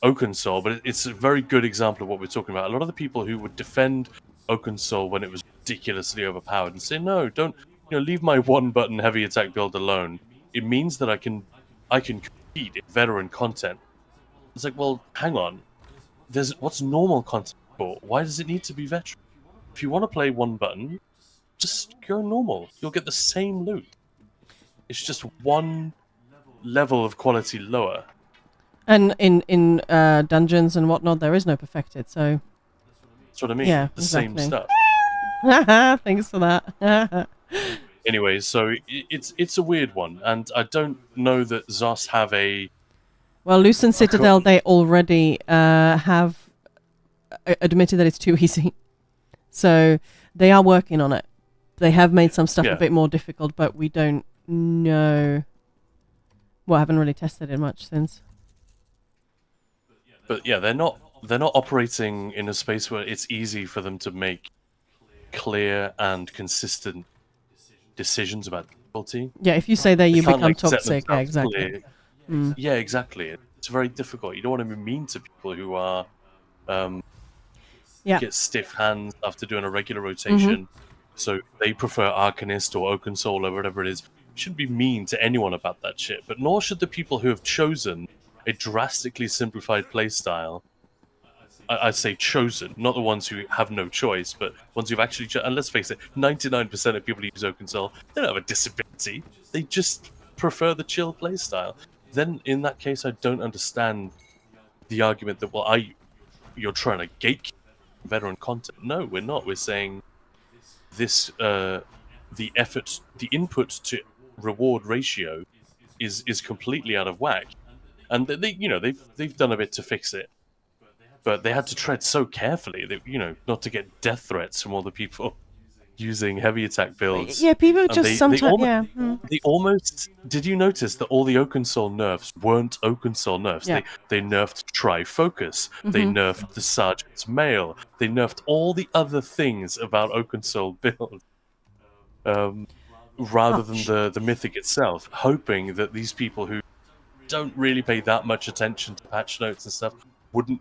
Oaken Soul, but it's a very good example of what we're talking about. A lot of the people who would defend Oaken Soul when it was ridiculously overpowered and say, no, don't, you know, leave my one-button heavy attack build alone. It means that I can compete in veteran content. It's like, well, hang on. What's normal content for? Why does it need to be veteran? If you want to play one button, just go normal. You'll get the same loot. It's just one level of quality lower. And in dungeons and whatnot, there is no perfected, so That's what I mean. Yeah, the same exactly. stuff. thanks for that. Anyway, so it's a weird one, and I don't know that ZOS have a... Well, Lucent Citadel, they already have admitted that it's too easy. So they are working on it. They have made some stuff Yeah. a bit more difficult, but we don't know. Well, I haven't really tested it much since. But yeah, they're not operating in a space where it's easy for them to make clear and consistent decisions about difficulty. Yeah, if you say that, you They can't, become like, set toxic. Yeah, themselves exactly. clear. Yeah, exactly. It's very difficult. You don't want to be mean to people who are Yeah. get stiff hands after doing a regular rotation. So they prefer Arcanist or Oaken Soul or whatever it is. You shouldn't be mean to anyone about that shit. But nor should the people who have chosen a drastically simplified playstyle I'd say chosen, not the ones who have no choice, but ones who've actually. And let's face it, 99% of people who use OpenSoul, they don't have a disability. They just prefer the chill play style. Then in that case, I don't understand the argument that you're trying to gatekeep veteran content. No, we're not. We're saying this the input to reward ratio is completely out of whack, and they've done a bit to fix it, but they had to tread so carefully that not to get death threats from all the people using heavy attack builds. Yeah, people And just sometimes. they almost did you notice that all the Oakensol nerfs weren't Oakensol nerfs? Yeah. They nerfed Trifocus, they nerfed the Sergeant's Mail, they nerfed all the other things about Oakensol builds. Rather than the mythic itself, hoping that these people who don't really pay that much attention to patch notes and stuff wouldn't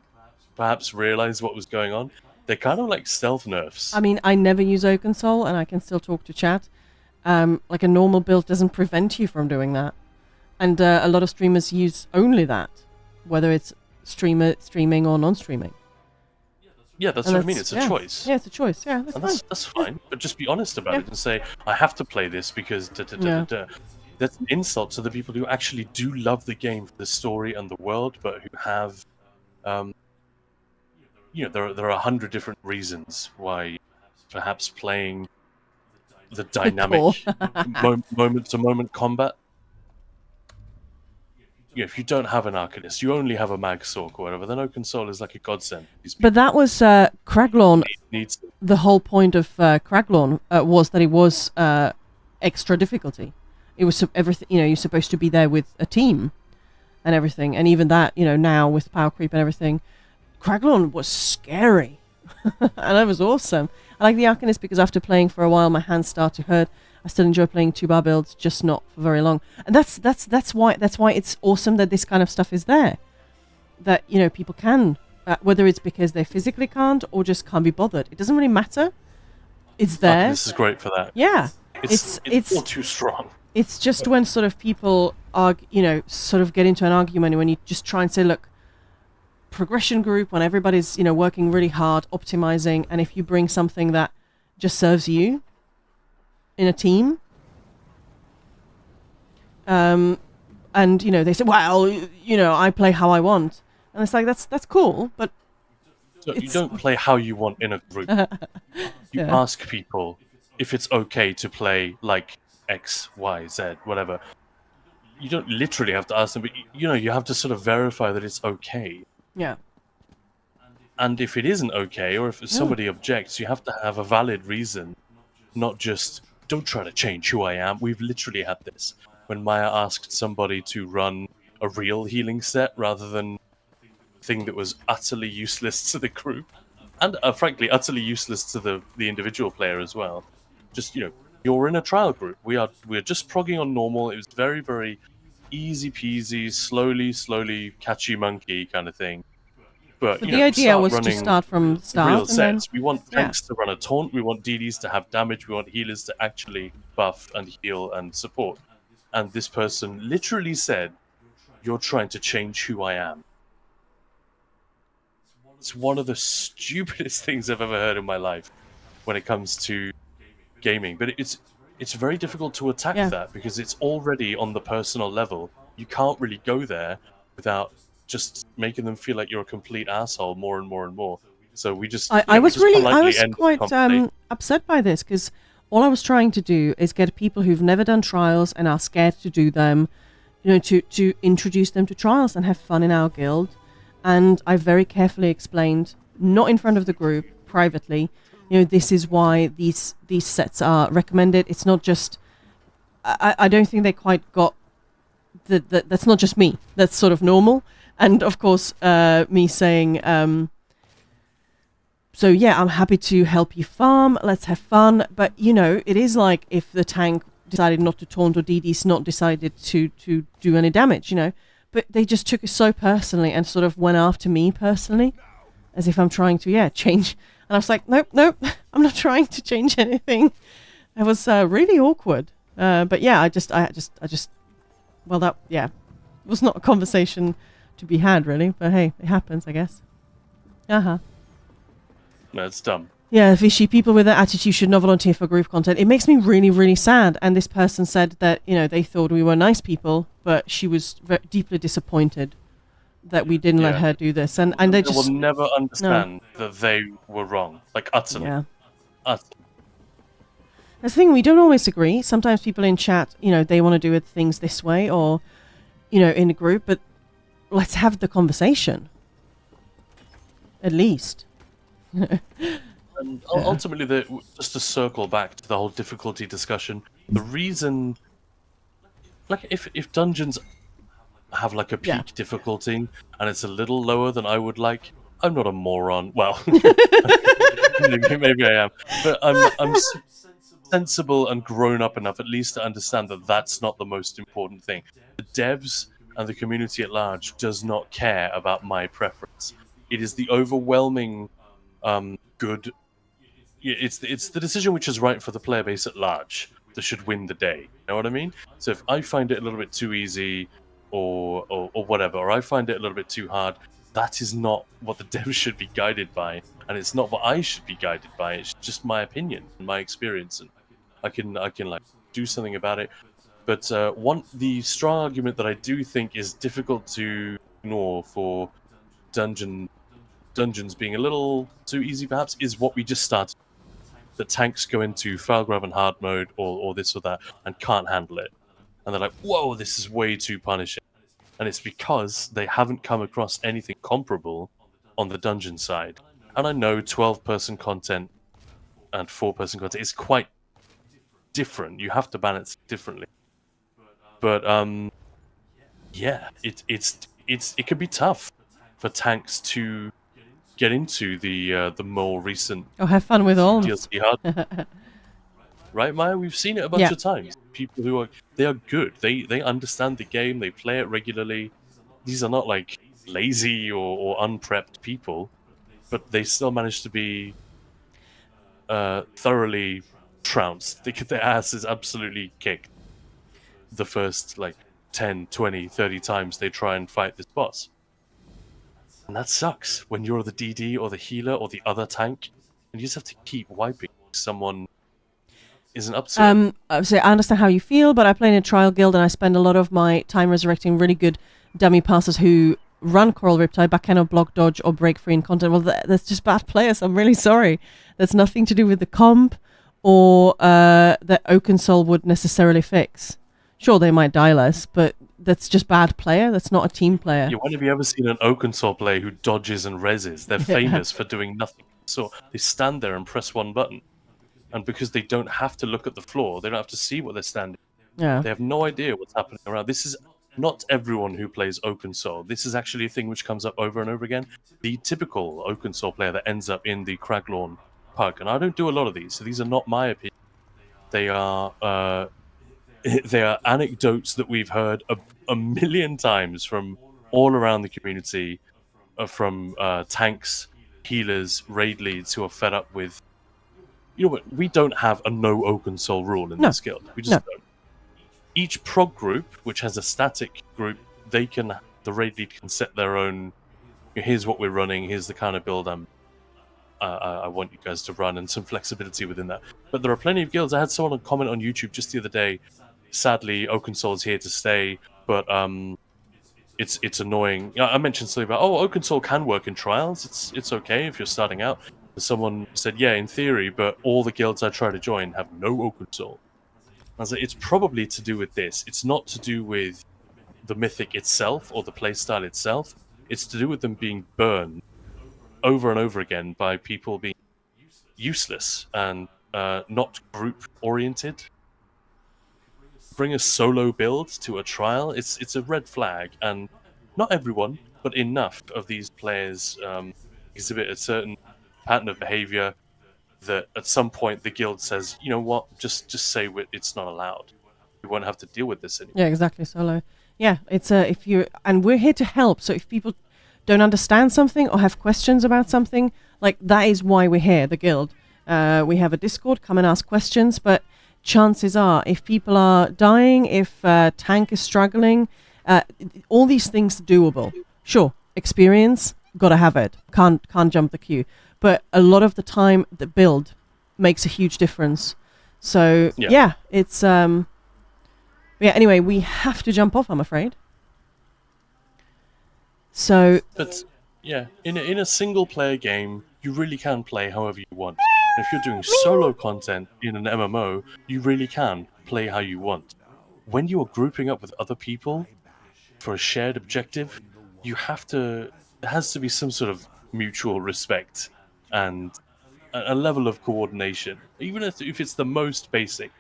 perhaps realize what was going on. They're kind of like stealth nerfs. I mean, I never use OpenSoul, and I can still talk to chat. Like a normal build doesn't prevent you from doing that, and a lot of streamers use only that, whether it's streaming or non-streaming. Yeah, that's what I mean. It's a choice. Yeah, it's a choice. Yeah, that's And fine. that's fine. But just be honest about it and say, I have to play this because That's an insult to the people who actually do love the game for the story and the world, but who have, there are 100 different reasons why perhaps playing the dynamic moment-to-moment combat. If you don't have an Arcanist, you only have a Mag Sork or whatever, then Oakensol is like a godsend. But that was Craglorn. Needs The whole point of Craglorn was that it was extra difficulty. It was everything. You're supposed to be there with a team and everything, and even that, now with power creep and everything, Craglorn was scary, and that was awesome. I like the Arcanist because after playing for a while, my hands start to hurt. I still enjoy playing 2-bar builds, just not for very long. And that's why it's awesome that this kind of stuff is there. That people can, whether it's because they physically can't or just can't be bothered. It doesn't really matter. It's there. This is great for that. Yeah, It's not too strong. It's just when sort of people are, sort of get into an argument when you just try and say, look, progression group, when everybody's, working really hard, optimizing, and if you bring something that just serves you in a team, and, they say, well, I play how I want. And it's like, that's cool, but You don't play how you want in a group. You ask people if it's okay to play like X, Y, Z, whatever. You don't literally have to ask them, but you have to sort of verify that it's okay. Yeah. And if it isn't okay, or if somebody objects, you have to have a valid reason, not just, don't try to change who I am. We've literally had this. When Maya asked somebody to run a real healing set rather than a thing that was utterly useless to the group, and frankly, utterly useless to the individual player as well. Just, you're in a trial group. We're just progging on normal. It was very, very easy peasy, slowly catchy monkey kind of thing. But the idea was to start from start. Real and sets. then, We want tanks to run a taunt. We want DDs to have damage. We want healers to actually buff and heal and support. And this person literally said, "You're trying to change who I am." It's one of the stupidest things I've ever heard in my life when it comes to gaming. But it's very difficult to attack that because it's already on the personal level. You can't really go there without just making them feel like you're a complete asshole more and more and more. So we just I was quite upset by this because all I was trying to do is get people who've never done trials and are scared to do them, to introduce them to trials and have fun in our guild. And I very carefully explained, not in front of the group, privately, this is why these sets are recommended. It's not just, I don't think they quite got that's not just me. That's sort of normal. And of course, me saying, so yeah, I'm happy to help you farm. Let's have fun. But, it is like if the tank decided not to taunt or DD's not decided to do any damage, But they just took it so personally and sort of went after me personally, as if I'm trying to, change. And I was like, nope, I'm not trying to change anything. It was really awkward. But yeah, I just, well, that, it was not a conversation to be had, really. But hey, it happens, I guess. Uh-huh. No, it's dumb. Yeah, Vichy, people with that attitude should not volunteer for group content. It makes me really, really sad. And this person said that, they thought we were nice people, but she was deeply disappointed that we didn't let Yeah. her do this. And they They just... will never understand that they were wrong. Like, utterly. Yeah. Utterly. That's the thing, we don't always agree. Sometimes people in chat, they want to do things this way or, in a group, but let's have the conversation. At least. And ultimately, just to circle back to the whole difficulty discussion, the reason, like, if dungeons have like a peak difficulty and it's a little lower than I would like, I'm not a moron. Well, maybe I am, but I'm sensible and grown up enough at least to understand that that's not the most important thing. The devs and the community at large does not care about my preference. It is the overwhelming good. It's the decision which is right for the player base at large that should win the day. You know what I mean? So if I find it a little bit too easy, or whatever, or I find it a little bit too hard, that is not what the devs should be guided by, and it's not what I should be guided by. It's just my opinion and my experience, and I can like do something about it. But the strong argument that I do think is difficult to ignore for dungeons being a little too easy, perhaps, is what we just started. That tanks go into Filegrab and hard mode or this or that and can't handle it. And they're like, whoa, this is way too punishing. And it's because they haven't come across anything comparable on the dungeon side. And I know 12-person content and 4-person content is quite different. You have to balance it differently. But yeah, it can be tough for tanks to get into the more recent have fun with all. DLC hard. Right, Maya? We've seen it a bunch of times. People who they are good. They understand the game. They play it regularly. These are not like lazy or unprepped people, but they still manage to be thoroughly trounced. They get their asses absolutely kicked the first 10, 20, 30 times they try and fight this boss. And that sucks when you're the DD or the healer or the other tank, and you just have to keep wiping someone isn't up to it. So I understand how you feel, but I play in a trial guild and I spend a lot of my time resurrecting really good dummy passers who run Coral Riptide, but cannot block, dodge, or break free in content. Well, that's just bad players. I'm really sorry. That's nothing to do with the comp or that Oakensol would necessarily fix. Sure, they might die less, but that's just bad player. That's not a team player. Yeah, when have you ever seen an Oakensol player who dodges and reses? They're famous for doing nothing. So they stand there and press one button. And because they don't have to look at the floor, they don't have to see what they're standing. Yeah. They have no idea what's happening around. This is not everyone who plays Oakensol. This is actually a thing which comes up over and over again. The typical Oakensol player that ends up in the Craglawn Pug. And I don't do a lot of these, so these are not my opinion. They are anecdotes that we've heard a million times from all around the community, from tanks, healers, raid leads who are fed up with. You know what? We don't have a no Oakensol rule in this guild. We just don't. Each prog group, which has a static group, the raid lead can set their own. Here's what we're running. Here's the kind of build I want you guys to run, and some flexibility within that. But there are plenty of guilds. I had someone comment on YouTube just the other day. Sadly, Oakensol is here to stay, but it's annoying. I mentioned something about Oakensol can work in trials. It's okay if you're starting out. Someone said, yeah, in theory, but all the guilds I try to join have no Oakensol. I was like, it's probably to do with this. It's not to do with the mythic itself or the playstyle itself. It's to do with them being burned over and over again by people being useless and not group-oriented. Bring a solo build to a trial, it's a red flag, and not everyone, but enough of these players exhibit a certain pattern of behavior that at some point the guild says, you know what, just say it's not allowed. We won't have to deal with this anymore. Yeah, exactly. Solo. Yeah, it's and we're here to help. So if people don't understand something or have questions about something, that is why we're here, the guild. We have a Discord, come and ask questions, but chances are, if people are dying, if tank is struggling, all these things are doable. Sure, experience gotta have it. Can't jump the queue. But a lot of the time, the build makes a huge difference. So yeah, it's yeah. Anyway, we have to jump off, I'm afraid. So, but yeah, in a single player game, you really can play however you want. And if you're doing solo content in an MMO, you really can play how you want. When you are grouping up with other people for a shared objective, there has to be some sort of mutual respect and a level of coordination. Even if it's the most basic,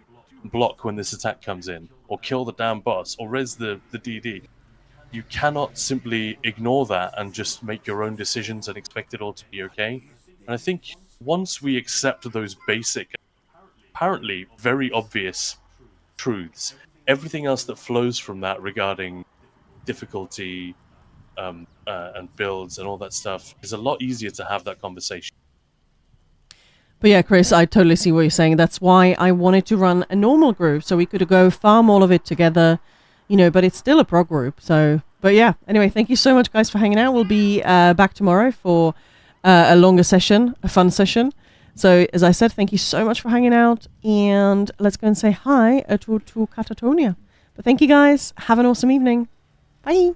block when this attack comes in, or kill the damn boss, or res the DD. You cannot simply ignore that and just make your own decisions and expect it all to be okay. And I think once we accept those basic, apparently very obvious truths, everything else that flows from that regarding difficulty and builds and all that stuff is a lot easier to have that conversation. but yeah, Chris, I totally see what you're saying. That's why I wanted to run a normal group, so we could go farm all of it together, you know, but it's still a prog group. So, but yeah, anyway, thank you so much, guys, for hanging out. We'll be back tomorrow for a longer session, a fun session. So, as I said, thank you so much for hanging out, and let's go and say hi to Catatonia. But thank you, guys. Have an awesome evening. Bye.